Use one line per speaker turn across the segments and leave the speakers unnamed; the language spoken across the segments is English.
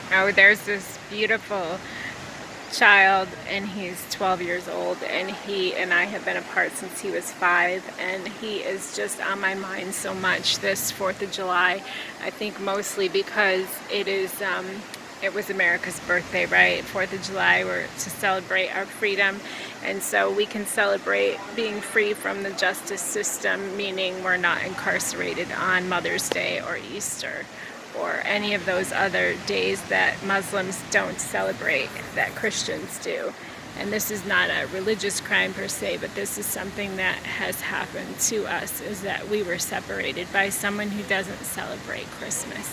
Oh, there's this beautiful child, and he's 12 years old, and he and I have been apart since he was 5, and he is just on my mind so much this 4th of July. I think mostly because it was America's birthday, right? 4th of July, we're to celebrate our freedom, and so we can celebrate being free from the justice system, meaning we're not incarcerated on Mother's Day or Easter or any of those other days that Muslims don't celebrate that Christians do. And this is not a religious crime per se, but this is something that has happened to us, is that we were separated by someone who doesn't celebrate Christmas.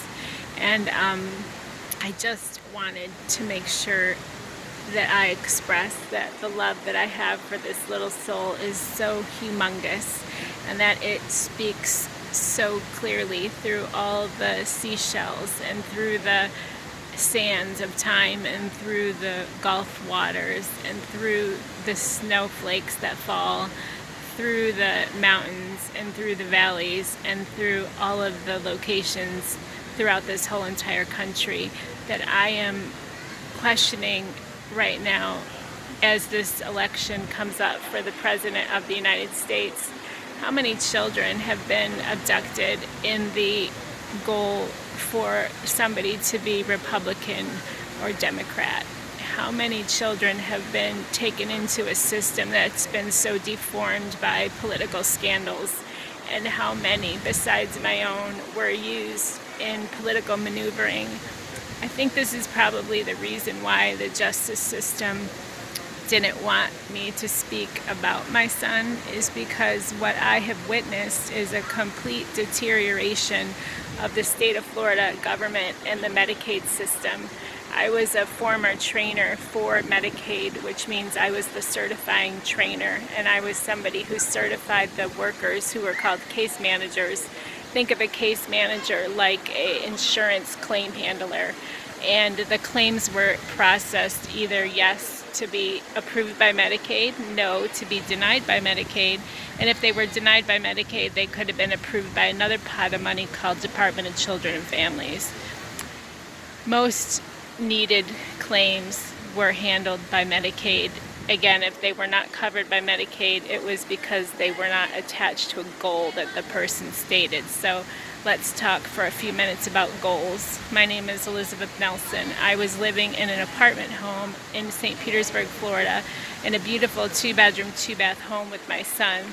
And I just wanted to make sure that I express that the love that I have for this little soul is so humongous, and that it speaks so clearly through all the seashells and through the sands of time and through the Gulf waters and through the snowflakes that fall, through the mountains and through the valleys and through all of the locations throughout this whole entire country, that I am questioning right now as this election comes up for the President of the United States. How many children have been abducted in the goal for somebody to be Republican or Democrat? How many children have been taken into a system that's been so deformed by political scandals? And how many, besides my own, were used in political maneuvering? I think this is probably the reason why the justice system didn't want me to speak about my son, is because what I have witnessed is a complete deterioration of the state of Florida government and the Medicaid system. I was a former trainer for Medicaid, which means I was the certifying trainer, and I was somebody who certified the workers who were called case managers. Think of a case manager like an insurance claim handler, and the claims were processed either yes to be approved by Medicaid, no to be denied by Medicaid, and if they were denied by Medicaid, they could have been approved by another pot of money called Department of Children and Families. Most needed claims were handled by Medicaid. Again, if they were not covered by Medicaid, it was because they were not attached to a goal that the person stated. So let's talk for a few minutes about goals. My name is Elizabeth Nelson. I was living in an apartment home in St. Petersburg, Florida, in a beautiful 2-bedroom, 2-bath home with my son.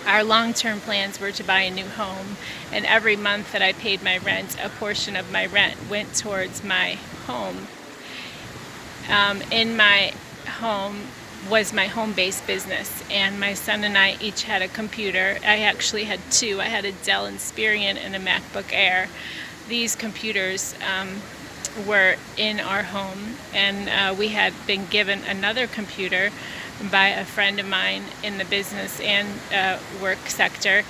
Our long-term plans were to buy a new home, and every month that I paid my rent, a portion of my rent went towards my home. In my home was my home-based business, and my son and I each had a computer. I actually had two. I had a Dell Inspiron and a MacBook Air. These computers were in our home, and we had been given another computer by a friend of mine in the business and work sector,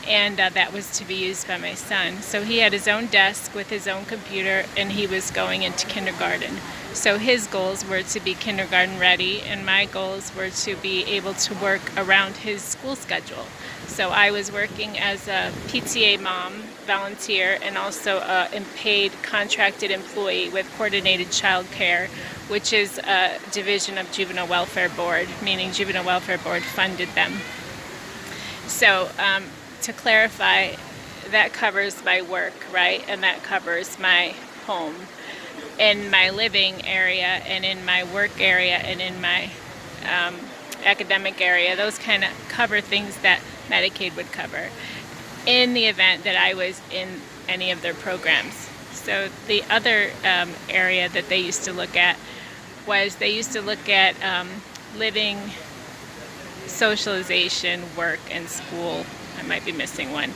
and that was to be used by my son. So he had his own desk with his own computer, and he was going into kindergarten. So his goals were to be kindergarten ready, and my goals were to be able to work around his school schedule. So I was working as a PTA mom, volunteer, and also a paid contracted employee with Coordinated Child Care, which is a division of Juvenile Welfare Board, meaning Juvenile Welfare Board funded them. So to clarify, that covers my work, right? And that covers my home. In my living area and in my work area and in my academic area, those kind of cover things that Medicaid would cover in the event that I was in any of their programs. So the other area that they used to look at was they used to look at living, socialization, work, and school. I might be missing one.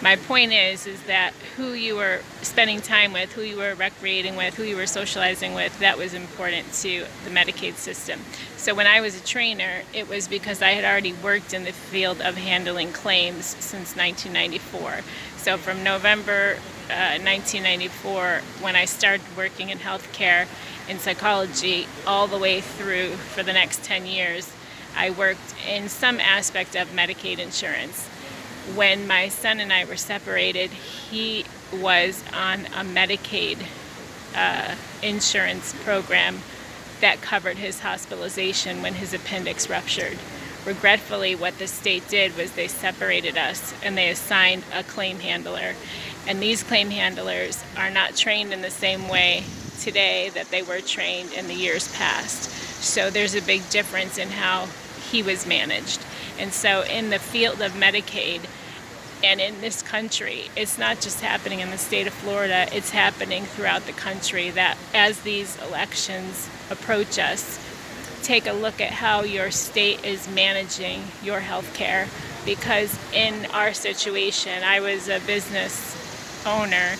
My point is that who you were spending time with, who you were recreating with, who you were socializing with, that was important to the Medicaid system. So when I was a trainer, it was because I had already worked in the field of handling claims since 1994. So from November 1994, when I started working in healthcare in psychology, all the way through for the next 10 years, I worked in some aspect of Medicaid insurance. When my son and I were separated, he was on a Medicaid insurance program that covered his hospitalization when his appendix ruptured. Regretfully, what the state did was they separated us and they assigned a claim handler. And these claim handlers are not trained in the same way today that they were trained in the years past. So there's a big difference in how he was managed. And so in the field of Medicaid and in this country, it's not just happening in the state of Florida, it's happening throughout the country, that as these elections approach us, take a look at how your state is managing your health care. Because in our situation, I was a business owner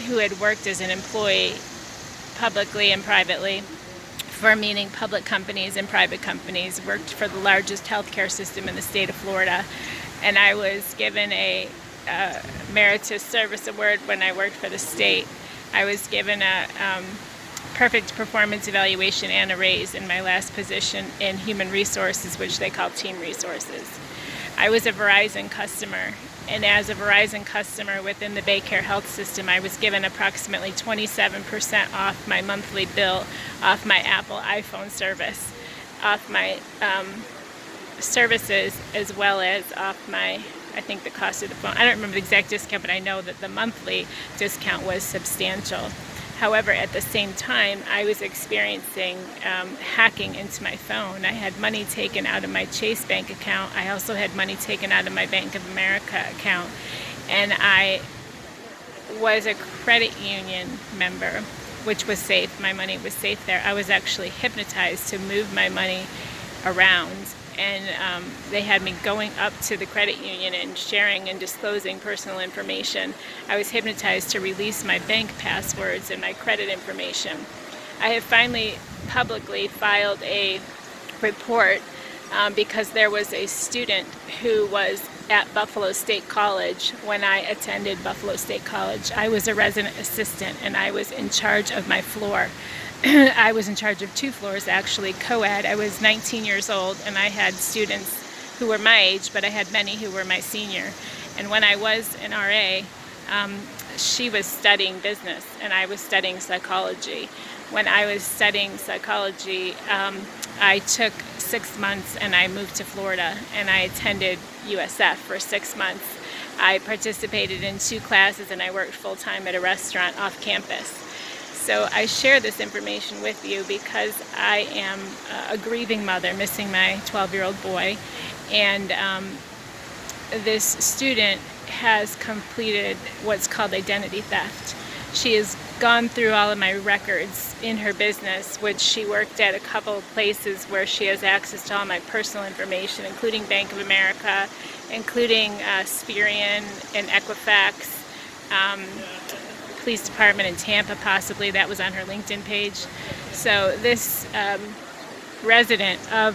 who had worked as an employee publicly and privately for meaning public companies and private companies, worked for the largest healthcare system in the state of Florida. And I was given a Meritorious Service Award when I worked for the state. I was given a perfect performance evaluation and a raise in my last position in human resources, which they call team resources. I was a Verizon customer, and as a Verizon customer within the BayCare Health System, I was given approximately 27% off my monthly bill, off my Apple iPhone service, off my services, as well as off my, I think the cost of the phone. I don't remember the exact discount, but I know that the monthly discount was substantial. However, at the same time, I was experiencing hacking into my phone. I had money taken out of my Chase Bank account. I also had money taken out of my Bank of America account. And I was a credit union member, which was safe. My money was safe there. I was actually hypnotized to move my money around. And they had me going up to the credit union and sharing and disclosing personal information. I was hypnotized to release my bank passwords and my credit information. I have finally publicly filed a report because there was a student who was at Buffalo State College when I attended Buffalo State College. I was a resident assistant and I was in charge of my floor. I was in charge of 2 floors, actually, co-ed. I was 19 years old, and I had students who were my age, but I had many who were my senior. And when I was an RA, she was studying business, and I was studying psychology. When I was studying psychology, I took 6 months, and I moved to Florida, and I attended USF for 6 months. I participated in 2 classes, and I worked full-time at a restaurant off campus. So I share this information with you because I am a grieving mother missing my 12-year-old boy, and this student has completed what's called identity theft. She has gone through all of my records in her business, which she worked at a couple of places where she has access to all my personal information, including Bank of America, including Sperian and Equifax, Police Department in Tampa, possibly. That was on her LinkedIn page. So this resident of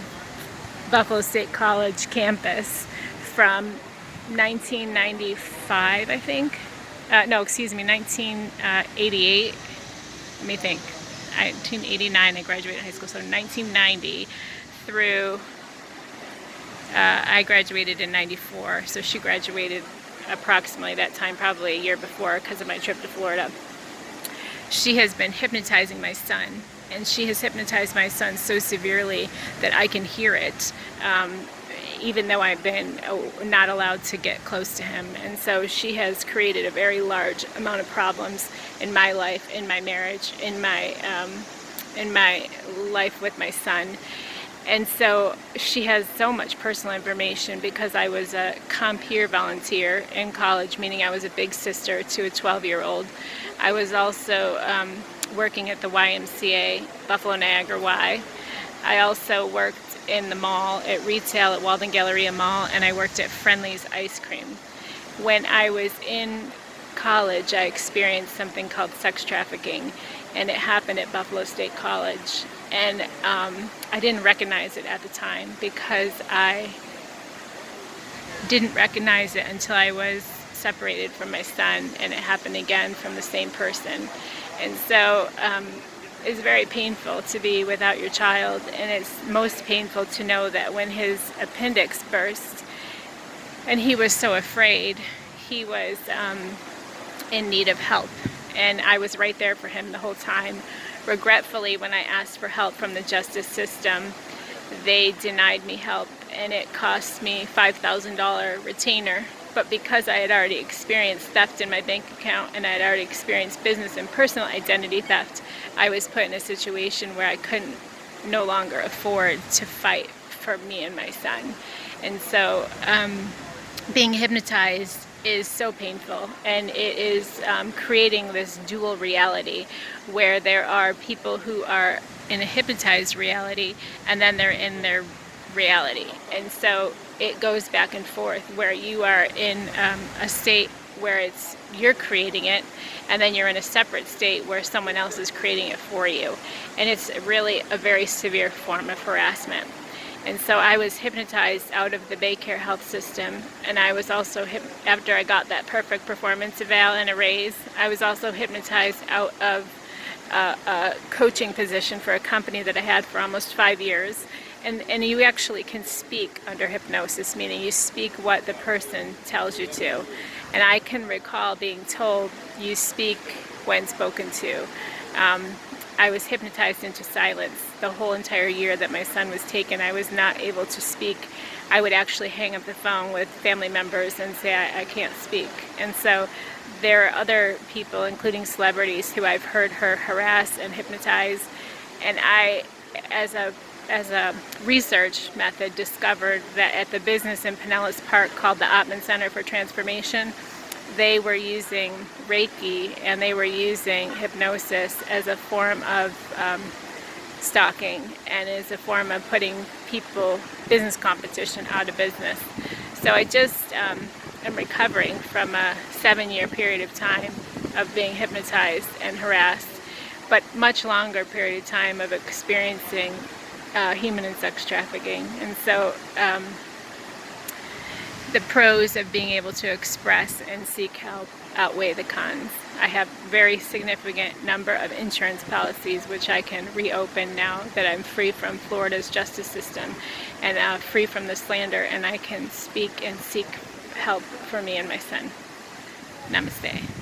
Buffalo State College campus from 1995, I think. 1988. Let me think. 1989, I graduated high school, so 1990 through, I graduated in 94, so she graduated approximately that time, probably a year before, because of my trip to Florida. She has been hypnotizing my son, and she has hypnotized my son so severely that I can hear it, even though I've been not allowed to get close to him. And so she has created a very large amount of problems in my life, in my marriage, in my life with my son. And so she has so much personal information because I was a Compeer volunteer in college, meaning I was a big sister to a 12-year-old. I was also working at the YMCA, Buffalo Niagara Y. I also worked in the mall, at retail at Walden Galleria Mall, and I worked at Friendly's Ice Cream. When I was in college, I experienced something called sex trafficking, and it happened at Buffalo State College. And I didn't recognize it at the time because I didn't recognize it until I was separated from my son, and it happened again from the same person. And so it's very painful to be without your child, and it's most painful to know that when his appendix burst and he was so afraid, he was in need of help. and I was right there for him the whole time. Regretfully, when I asked for help from the justice system, they denied me help, and it cost me $5,000 retainer. But because I had already experienced theft in my bank account and I had already experienced business and personal identity theft, I was put in a situation where I couldn't no longer afford to fight for me and my son. And so being hypnotized is so painful, and it is creating this dual reality where there are people who are in a hypnotized reality and then they're in their reality. And so it goes back and forth where you are in a state where you're creating it, and then you're in a separate state where someone else is creating it for you. And it's really a very severe form of harassment. And so I was hypnotized out of the Baycare health system, and I was also, after I got that perfect performance eval and a raise, I was also hypnotized out of a coaching position for a company that I had for almost 5 years. And you actually can speak under hypnosis, meaning you speak what the person tells you to. And I can recall being told, you speak when spoken to. I was hypnotized into silence the whole entire year that my son was taken. I was not able to speak. I would actually hang up the phone with family members and say, I can't speak. And so there are other people, including celebrities, who I've heard her harass and hypnotize. And I, as a research method, discovered that at the business in Pinellas Park called the Ottman Center for Transformation, they were using Reiki and they were using hypnosis as a form of stalking and as a form of putting people, business competition, out of business. So I just am recovering from a 7-year period of time of being hypnotized and harassed, but much longer period of time of experiencing human and sex trafficking. And so the pros of being able to express and seek help outweigh the cons. I have a very significant number of insurance policies which I can reopen now that I'm free from Florida's justice system and free from the slander, and I can speak and seek help for me and my son. Namaste.